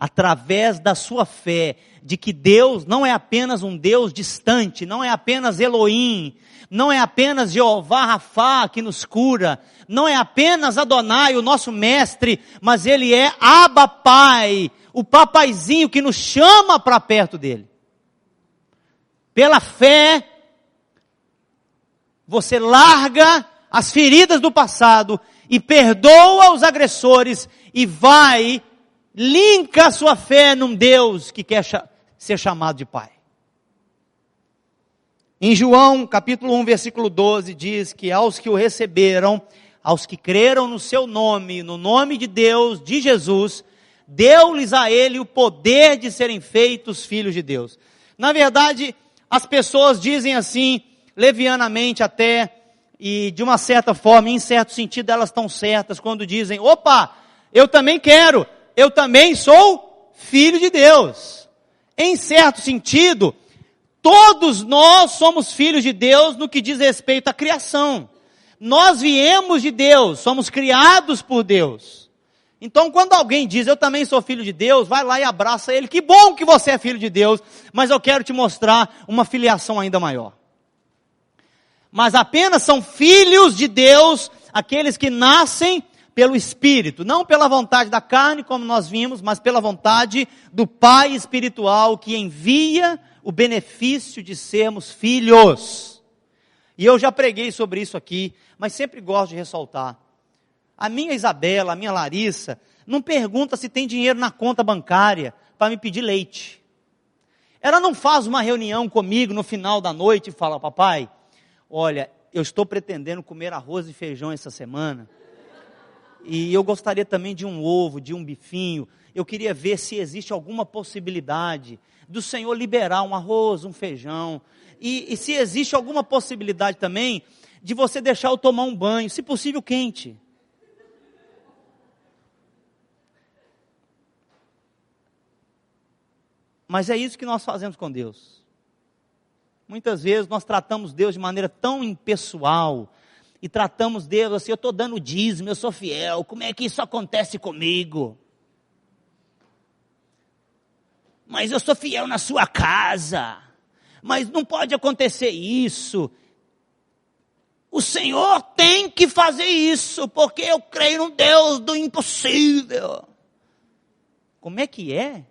Através da sua fé, de que Deus não é apenas um Deus distante, não é apenas Elohim, não é apenas Jeová Rafá que nos cura, não é apenas Adonai, o nosso mestre, mas Ele é Abba Pai, o papaizinho que nos chama para perto dele. Pela fé, você larga as feridas do passado e perdoa os agressores e linka a sua fé num Deus que quer ser chamado de Pai. Em João, capítulo 1, versículo 12, diz que aos que o receberam, aos que creram no seu nome, no nome de Deus, de Jesus, deu-lhes a ele o poder de serem feitos filhos de Deus. Na verdade, as pessoas dizem assim, levianamente até, e de uma certa forma, em certo sentido, elas estão certas, quando dizem, opa, eu também quero, eu também sou filho de Deus. Em certo sentido, todos nós somos filhos de Deus no que diz respeito à criação. Nós viemos de Deus, somos criados por Deus. Então, quando alguém diz, eu também sou filho de Deus, vai lá e abraça ele. Que bom que você é filho de Deus, mas eu quero te mostrar uma filiação ainda maior. Mas apenas são filhos de Deus aqueles que nascem pelo Espírito, não pela vontade da carne, como nós vimos, mas pela vontade do Pai espiritual que envia o benefício de sermos filhos. E eu já preguei sobre isso aqui, mas sempre gosto de ressaltar. A minha Isabela, a minha Larissa, não pergunta se tem dinheiro na conta bancária para me pedir leite. Ela não faz uma reunião comigo no final da noite e fala, papai, olha, eu estou pretendendo comer arroz e feijão essa semana, e eu gostaria também de um ovo, de um bifinho, eu queria ver se existe alguma possibilidade do Senhor liberar um arroz, um feijão, e se existe alguma possibilidade também de você deixar eu tomar um banho, se possível quente. Mas é isso que nós fazemos com Deus. Muitas vezes nós tratamos Deus de maneira tão impessoal, e tratamos Deus assim, eu estou dando dízimo, eu sou fiel, como é que isso acontece comigo? Mas eu sou fiel na sua casa, mas não pode acontecer isso. O Senhor tem que fazer isso, porque eu creio no Deus do impossível. Como é que é?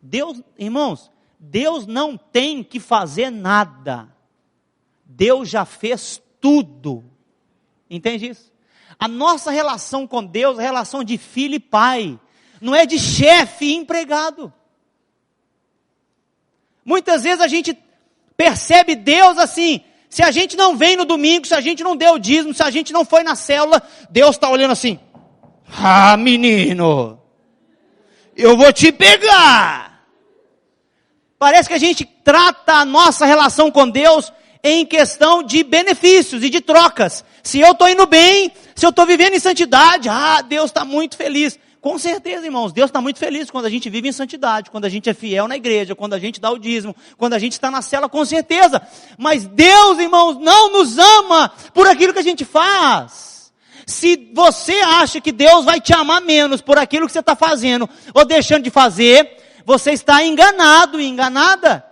Deus, irmãos, Deus não tem que fazer nada. Deus já fez tudo. Entende isso? A nossa relação com Deus é relação de filho e pai. Não é de chefe e empregado. Muitas vezes a gente percebe Deus assim, se a gente não vem no domingo, se a gente não deu o dízimo, se a gente não foi na célula, Deus está olhando assim, ah menino, eu vou te pegar. Parece que a gente trata a nossa relação com Deus em questão de benefícios e de trocas. Se eu estou indo bem, se eu estou vivendo em santidade, Deus está muito feliz. Com certeza, irmãos, Deus está muito feliz quando a gente vive em santidade, quando a gente é fiel na igreja, quando a gente dá o dízimo, quando a gente está na cela, com certeza. Mas Deus, irmãos, não nos ama por aquilo que a gente faz. Se você acha que Deus vai te amar menos por aquilo que você está fazendo ou deixando de fazer, você está enganado e enganada.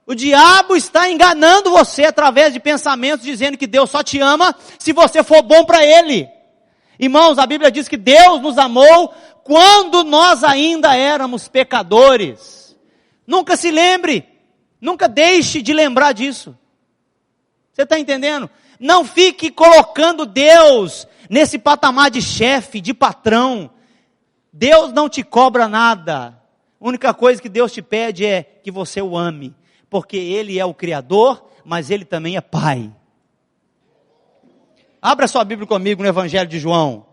O diabo está enganando você através de pensamentos dizendo que Deus só te ama se você for bom para Ele. Irmãos, a Bíblia diz que Deus nos amou quando nós ainda éramos pecadores. Nunca se lembre, nunca deixe de lembrar disso. Você está entendendo? Não fique colocando Deus nesse patamar de chefe, de patrão. Deus não te cobra nada. A única coisa que Deus te pede é que você o ame. Porque Ele é o Criador, mas Ele também é Pai. Abra sua Bíblia comigo no Evangelho de João.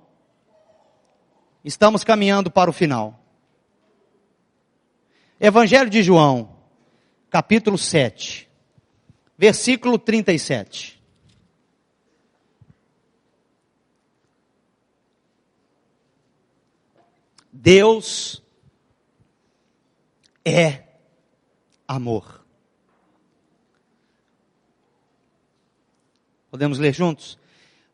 Estamos caminhando para o final. Evangelho de João, capítulo 7, versículo 37. Deus é amor. Podemos ler juntos?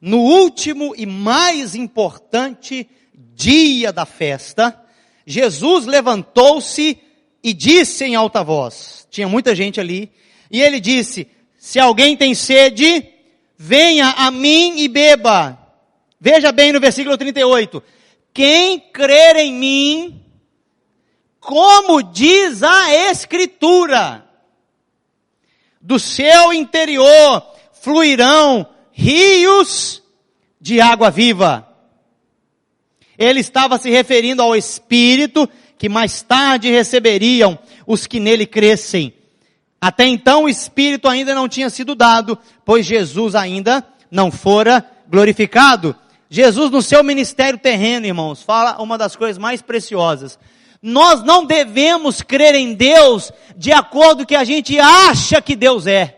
No último e mais importante dia da festa, Jesus levantou-se e disse em alta voz, tinha muita gente ali, e ele disse, se alguém tem sede, venha a mim e beba. Veja bem no versículo 38, quem crer em mim, como diz a Escritura, do seu interior fluirão rios de água viva. Ele estava se referindo ao Espírito que mais tarde receberiam os que nele crescem. Até então o Espírito ainda não tinha sido dado, pois Jesus ainda não fora glorificado. Jesus no seu ministério terreno, irmãos, fala uma das coisas mais preciosas. Nós não devemos crer em Deus de acordo com o que a gente acha que Deus é.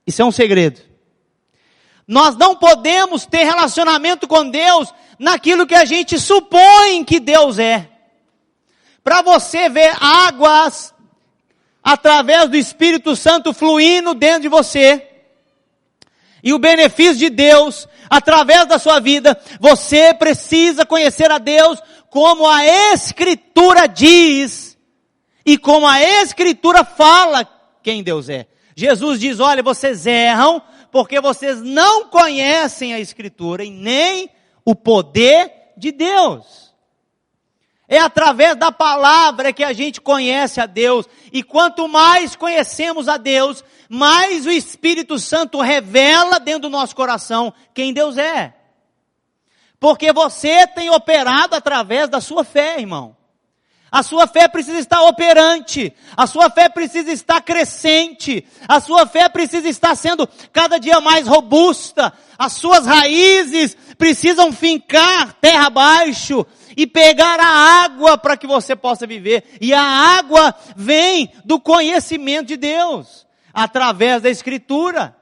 Isso é um segredo. Nós não podemos ter relacionamento com Deus naquilo que a gente supõe que Deus é. Para você ver águas através do Espírito Santo fluindo dentro de você, e o benefício de Deus através da sua vida, você precisa conhecer a Deus como a Escritura diz, e como a Escritura fala quem Deus é. Jesus diz, olha, vocês erram, porque vocês não conhecem a Escritura, e nem o poder de Deus. É através da palavra que a gente conhece a Deus, e quanto mais conhecemos a Deus, mais o Espírito Santo revela dentro do nosso coração quem Deus é. Porque você tem operado através da sua fé, irmão. A sua fé precisa estar operante, a sua fé precisa estar crescente, a sua fé precisa estar sendo cada dia mais robusta, as suas raízes precisam fincar terra abaixo e pegar a água para que você possa viver. E a água vem do conhecimento de Deus, através da Escritura.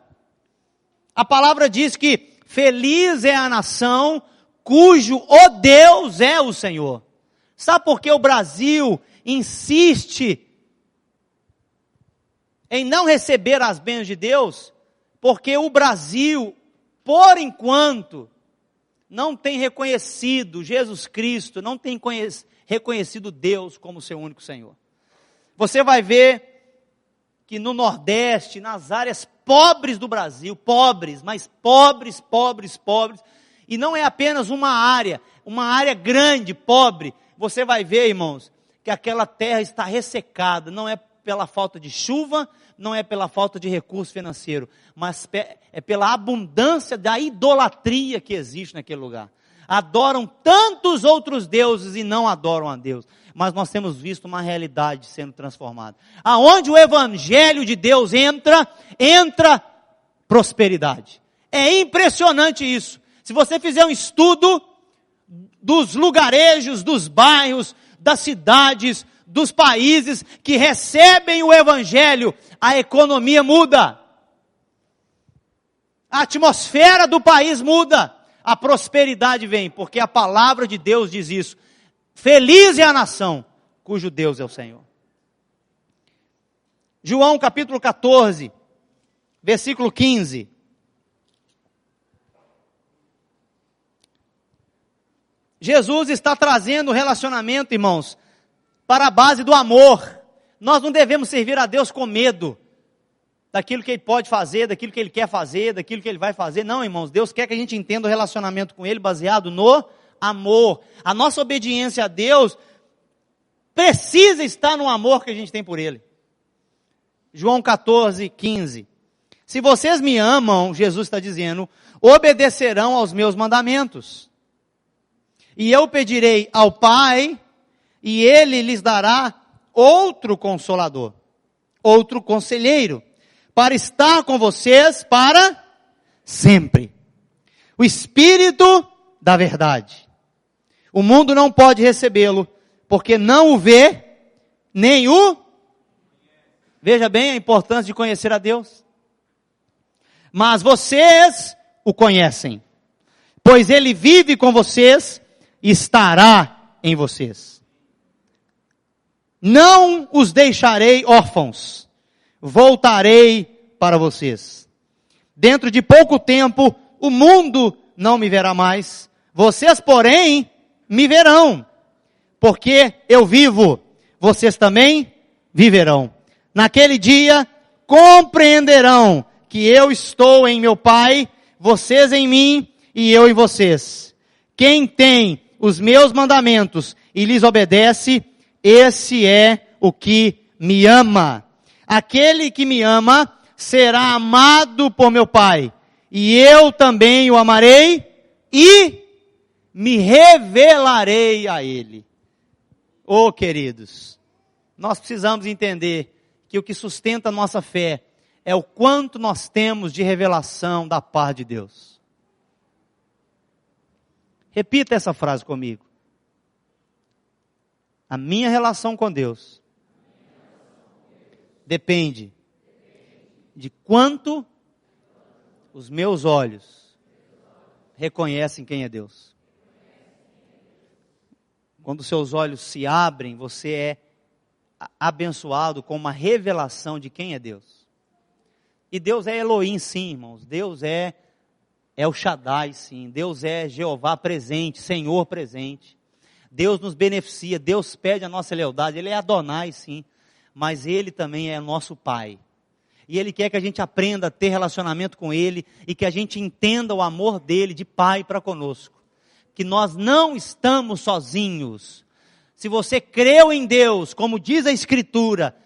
A palavra diz que feliz é a nação cujo o Deus é o Senhor. Sabe por que o Brasil insiste em não receber as bênçãos de Deus? Porque o Brasil, por enquanto, não tem reconhecido Jesus Cristo, não tem reconhecido Deus como seu único Senhor. Você vai ver que no Nordeste, nas áreas pobres do Brasil, pobres, mas pobres, e não é apenas uma área grande, pobre, você vai ver, irmãos, que aquela terra está ressecada, não é pela falta de chuva, não é pela falta de recurso financeiro, mas é pela abundância da idolatria que existe naquele lugar. Adoram tantos outros deuses e não adoram a Deus. Mas nós temos visto uma realidade sendo transformada. Aonde o evangelho de Deus entra prosperidade. É impressionante isso. Se você fizer um estudo dos lugarejos, dos bairros, das cidades, dos países que recebem o evangelho, a economia muda. A atmosfera do país muda. A prosperidade vem, porque a palavra de Deus diz isso. Feliz é a nação cujo Deus é o Senhor. João capítulo 14, versículo 15. Jesus está trazendo o relacionamento, irmãos, para a base do amor. Nós não devemos servir a Deus com medo daquilo que Ele pode fazer, daquilo que Ele quer fazer, daquilo que Ele vai fazer. Não, irmãos, Deus quer que a gente entenda o relacionamento com Ele baseado no amor. A nossa obediência a Deus precisa estar no amor que a gente tem por Ele. João 14, 15. Se vocês me amam, Jesus está dizendo, obedecerão aos meus mandamentos. E eu pedirei ao Pai, e Ele lhes dará outro consolador, outro conselheiro, para estar com vocês para sempre. O Espírito da verdade. O mundo não pode recebê-lo, porque não o vê, nem o... Veja bem a importância de conhecer a Deus. Mas vocês o conhecem, pois Ele vive com vocês e estará em vocês. Não os deixarei órfãos, voltarei para vocês. Dentro de pouco tempo, o mundo não me verá mais, vocês, porém, me verão, porque eu vivo, vocês também viverão. Naquele dia, compreenderão que eu estou em meu Pai, vocês em mim e eu em vocês. Quem tem os meus mandamentos e lhes obedece, esse é o que me ama. Aquele que me ama será amado por meu Pai, e eu também o amarei e me revelarei a Ele. Oh, queridos, nós precisamos entender que o que sustenta a nossa fé é o quanto nós temos de revelação da parte de Deus. Repita essa frase comigo. A minha relação com Deus depende de quanto os meus olhos reconhecem quem é Deus. Quando seus olhos se abrem, você é abençoado com uma revelação de quem é Deus. E Deus é Elohim, sim, irmãos. Deus é o Shaddai, sim. Deus é Jeová presente, Senhor presente. Deus nos beneficia, Deus pede a nossa lealdade. Ele é Adonai, sim. Mas Ele também é nosso Pai. E Ele quer que a gente aprenda a ter relacionamento com Ele e que a gente entenda o amor dEle de Pai para conosco. Que nós não estamos sozinhos. Se você creu em Deus, como diz a Escritura,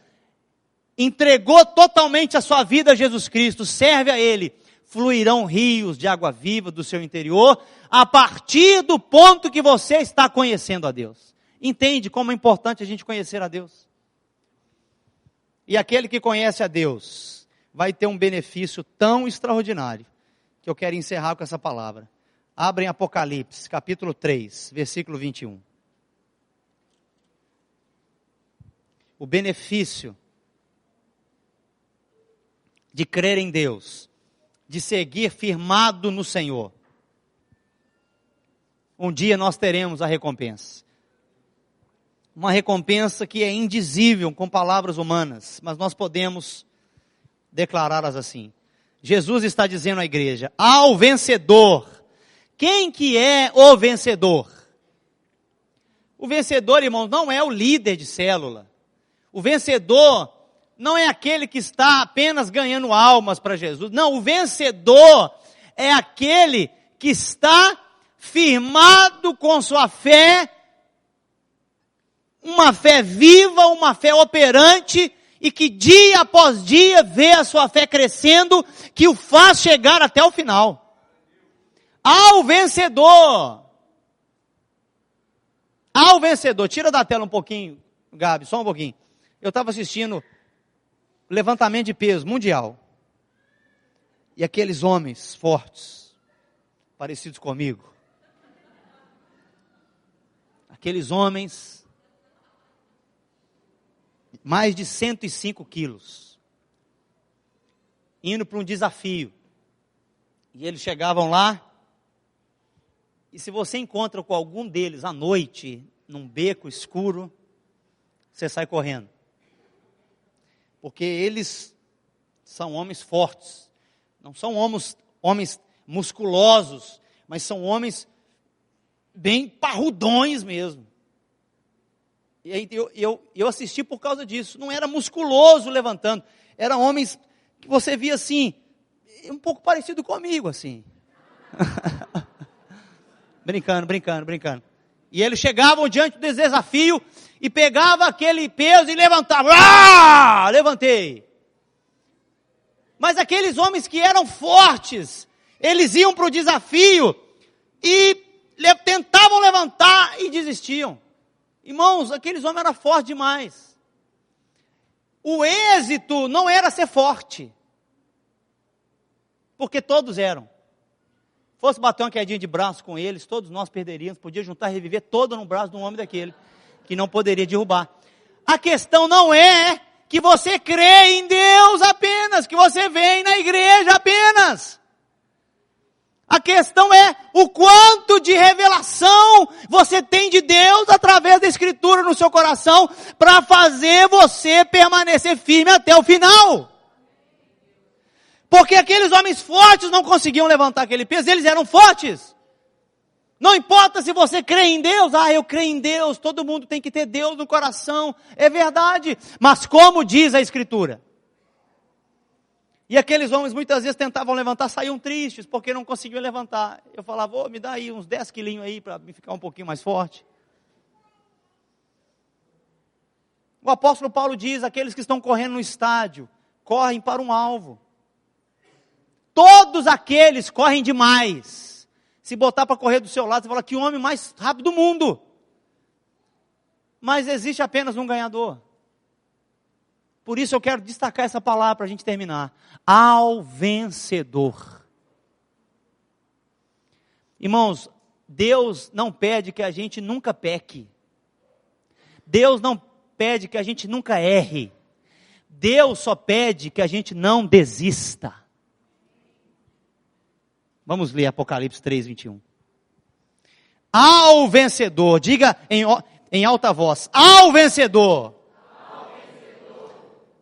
entregou totalmente a sua vida a Jesus Cristo, serve a Ele, fluirão rios de água viva do seu interior, a partir do ponto que você está conhecendo a Deus. Entende como é importante a gente conhecer a Deus? E aquele que conhece a Deus vai ter um benefício tão extraordinário, que eu quero encerrar com essa palavra. Abrem Apocalipse, capítulo 3, versículo 21. O benefício de crer em Deus, de seguir firmado no Senhor. Um dia nós teremos a recompensa. uma recompensa que é indizível com palavras humanas, mas nós podemos declará-las assim. Jesus está dizendo à igreja: ao vencedor. Quem que é o vencedor? O vencedor, irmãos, não é o líder de célula. O vencedor não é aquele que está apenas ganhando almas para Jesus. Não, o vencedor é aquele que está firmado com sua fé, uma fé viva, uma fé operante, e que dia após dia vê a sua fé crescendo, que o faz chegar até o final. Ao vencedor. Ao vencedor. Tira da tela um pouquinho, Gabi, só um pouquinho. Eu estava assistindo levantamento de peso mundial. E aqueles homens fortes, parecidos comigo. Aqueles homens, mais de 105 quilos, indo para um desafio. E eles chegavam lá, e se você encontra com algum deles à noite, num beco escuro, você sai correndo. Porque eles são homens fortes, não são homens musculosos, mas são homens bem parrudões mesmo. E aí eu assisti por causa disso. Não era musculoso levantando, eram homens que você via assim, um pouco parecido comigo assim. brincando. E eles chegavam diante do desafio e pegavam aquele peso e levantavam. Ah! Levantei. Mas aqueles homens que eram fortes, eles iam para o desafio e tentavam levantar e desistiam. Irmãos, aqueles homens eram fortes demais. O êxito não era ser forte, porque todos eram. Fosse bater uma quedinha de braço com eles, todos nós perderíamos, podia juntar e reviver todo no braço de um homem daquele, que não poderia derrubar. A questão não é que você crê em Deus apenas, que você vem na igreja apenas. A questão é o quanto de revelação você tem de Deus através da Escritura no seu coração para fazer você permanecer firme até o final. Porque aqueles homens fortes não conseguiam levantar aquele peso, eles eram fortes. Não importa se você crê em Deus, eu creio em Deus, todo mundo tem que ter Deus no coração, é verdade. Mas como diz a Escritura? E aqueles homens muitas vezes tentavam levantar, saíam tristes, porque não conseguiam levantar. Eu falava, me dá aí uns 10 quilinhos aí, para me ficar um pouquinho mais forte. O apóstolo Paulo diz, aqueles que estão correndo no estádio, correm para um alvo. Todos aqueles correm demais. Se botar para correr do seu lado, você fala, que homem mais rápido do mundo. Mas existe apenas um ganhador. Por isso eu quero destacar essa palavra para a gente terminar. Ao vencedor. Irmãos, Deus não pede que a gente nunca peque. Deus não pede que a gente nunca erre. Deus só pede que a gente não desista. Vamos ler Apocalipse 3:21. Ao vencedor, diga em alta voz, ao vencedor.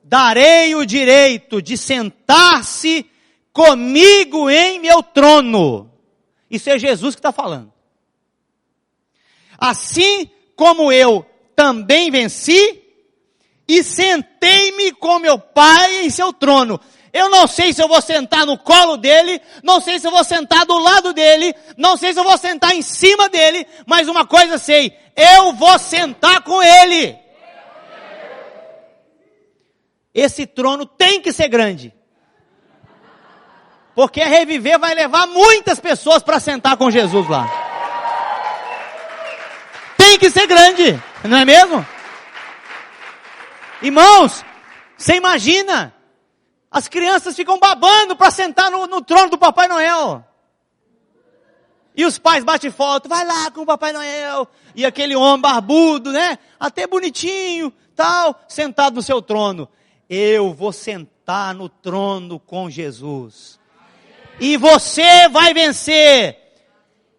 Darei o direito de sentar-se comigo em meu trono. Isso é Jesus que está falando. Assim como eu também venci e sentei-me com meu Pai em seu trono. Eu não sei se eu vou sentar no colo dele, não sei se eu vou sentar do lado dele, não sei se eu vou sentar em cima dele, mas uma coisa sei, eu vou sentar com ele. Esse trono tem que ser grande. Porque a Reviver vai levar muitas pessoas para sentar com Jesus lá. Tem que ser grande, não é mesmo? Irmãos, você imagina, as crianças ficam babando para sentar no trono do Papai Noel. E os pais batem foto, vai lá com o Papai Noel. E aquele homem barbudo, né? Até bonitinho, tal, sentado no seu trono. Eu vou sentar no trono com Jesus. E você vai vencer.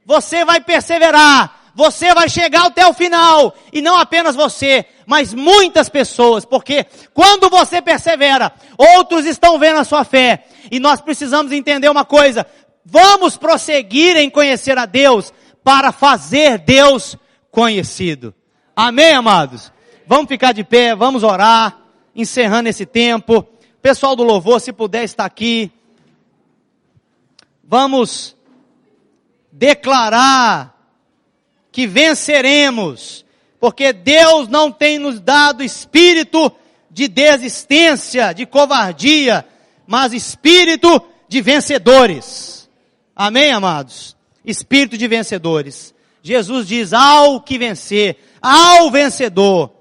Você vai perseverar. você vai chegar até o final, e não apenas você, mas muitas pessoas, porque quando você persevera, outros estão vendo a sua fé, e nós precisamos entender uma coisa: vamos prosseguir em conhecer a Deus, para fazer Deus conhecido. Amém, amados? Vamos ficar de pé, vamos orar, encerrando esse tempo. Pessoal do louvor, se puder estar aqui, vamos declarar que venceremos, porque Deus não tem nos dado espírito de desistência, de covardia, mas espírito de vencedores. Amém, amados? Espírito de vencedores. Jesus diz: ao que vencer, ao vencedor.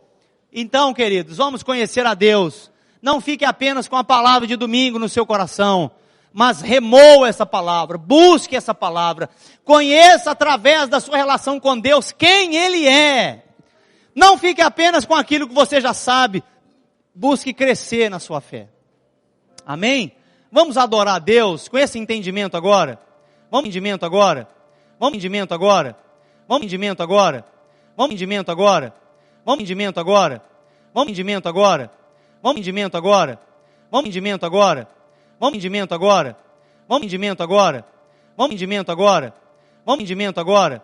Então, queridos, vamos conhecer a Deus. Não fique apenas com a palavra de domingo no seu coração, mas remoa essa palavra, busque essa palavra, conheça através da sua relação com Deus quem Ele é. Não fique apenas com aquilo que você já sabe, busque crescer na sua fé. Amém? Vamos adorar a Deus com esse entendimento agora. Vamos entendimento agora. Vamos entendimento agora. Vamos entendimento agora. Vamos entendimento agora. Vamos entendimento agora. Vamos entendimento agora. Vamos entendimento agora. Vamos entendimento agora. Vamos entendimento agora. Vamos entendimento agora. Vamos entendimento agora. Vamos entendimento agora.